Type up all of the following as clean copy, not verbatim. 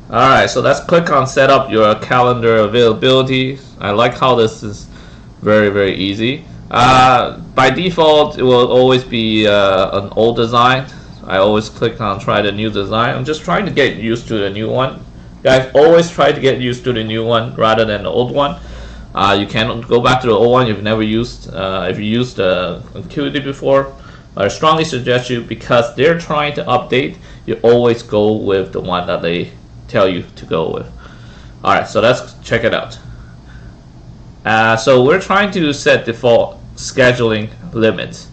Alright, so let's click on set up your calendar availability. I like how this is very easy. By default, it will always be an old design. I always click on try the new design. I'm just trying to get used to the new one. Guys, always try to get used to the new one rather than the old one. You can go back to the old one if you've never used. If you used Acuity before, I strongly suggest you, because they're trying to update, you always go with the one that they tell you to go with. Alright, so let's check it out. So we're trying to set default scheduling limits.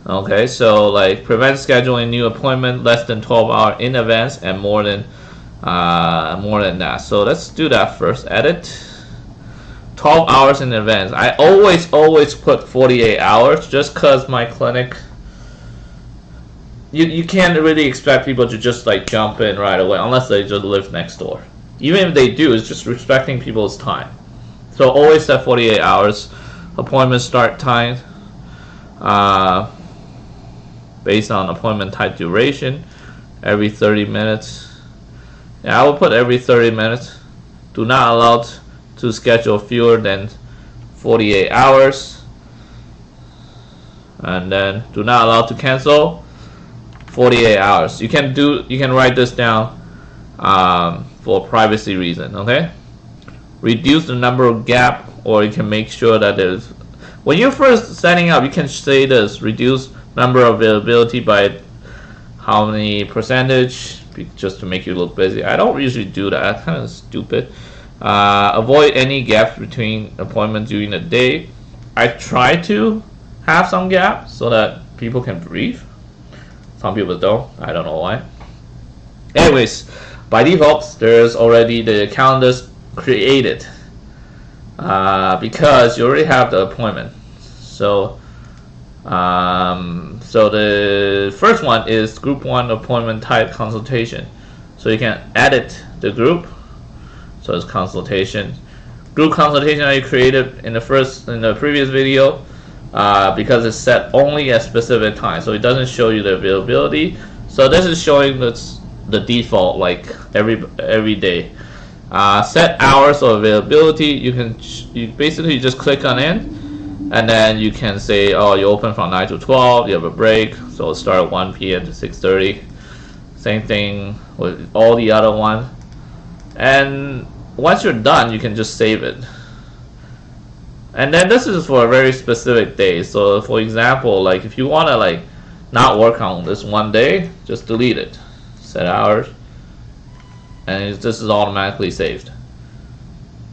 Okay, so like prevent scheduling new appointment less than 12 hours in advance and more than that. So let's do that first. Edit 12 hours in advance. I always put 48 hours just because my clinic, you can't really expect people to just like jump in right away unless they just live next door. Even if they do, it's just respecting people's time. So always set 48 hours. Appointment start time based on appointment type duration, every 30 minutes. Yeah, I will put every 30 minutes. Do not allow to schedule fewer than 48 hours. And then do not allow to cancel 48 hours. You can write this down for privacy reason, okay? Reduce the number of gap, or you can make sure that there's, when you're first setting up, you can say this: reduce number of availability by how many percentage, just to make you look busy. I don't usually do that, kind of stupid. Avoid any gaps between appointments during the day. I try to have some gaps so that people can breathe. Some people don't, I don't know why. Anyways, by default, there's already the calendars created because you already have the appointment. So so the first one is group 1 appointment type consultation. So you can edit the group. So it's consultation. Group consultation I created in the previous video because it's set only at specific time, so it doesn't show you the availability. So this is showing the default, like every day. Set hours of availability. You basically just click on in, and then you can say, oh, you open from 9 to 12. You have a break, so it'll start at 1 p.m. to 6:30. Same thing with all the other ones. And once you're done, you can just save it. And then this is for a very specific day. So for example, like if you want to like not work on this one day, just delete it. Set hours, and this is automatically saved.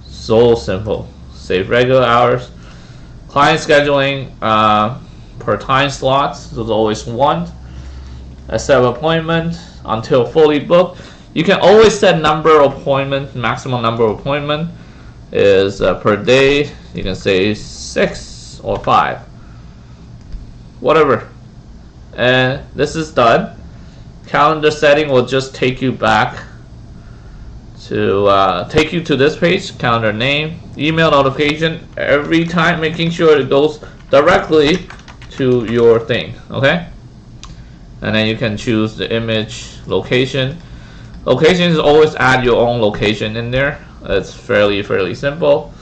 So simple. Save regular hours. Client scheduling per time slots. So there's always one. Set appointment until fully booked. You can always set number of appointment. Maximum number of appointment is per day. You can say 6 or 5, whatever. And this is done. Calendar setting will just take you back to this page. Calendar name, email notification every time, making sure it goes directly to your thing. Okay. And then you can choose the image, location. Location is always add your own location in there. It's fairly simple.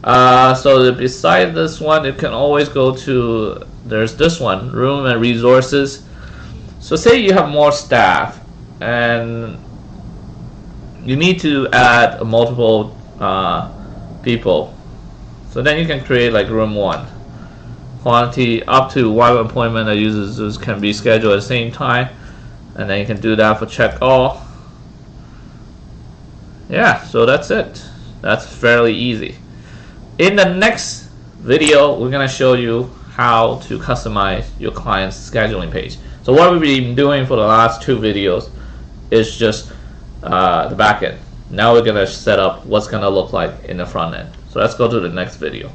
So beside this one, you can always go to, there's this one, room and resources. So say you have more staff and you need to add multiple people. So then you can create like room 1. Quantity up to 1 appointment that users can be scheduled at the same time. And then you can do that for check all. Yeah, so that's it. That's fairly easy. In the next video, we're going to show you how to customize your client's scheduling page. So what we've been doing for the last 2 videos is just the back end. Now we're going to set up what's going to look like in the front end. So let's go to the next video.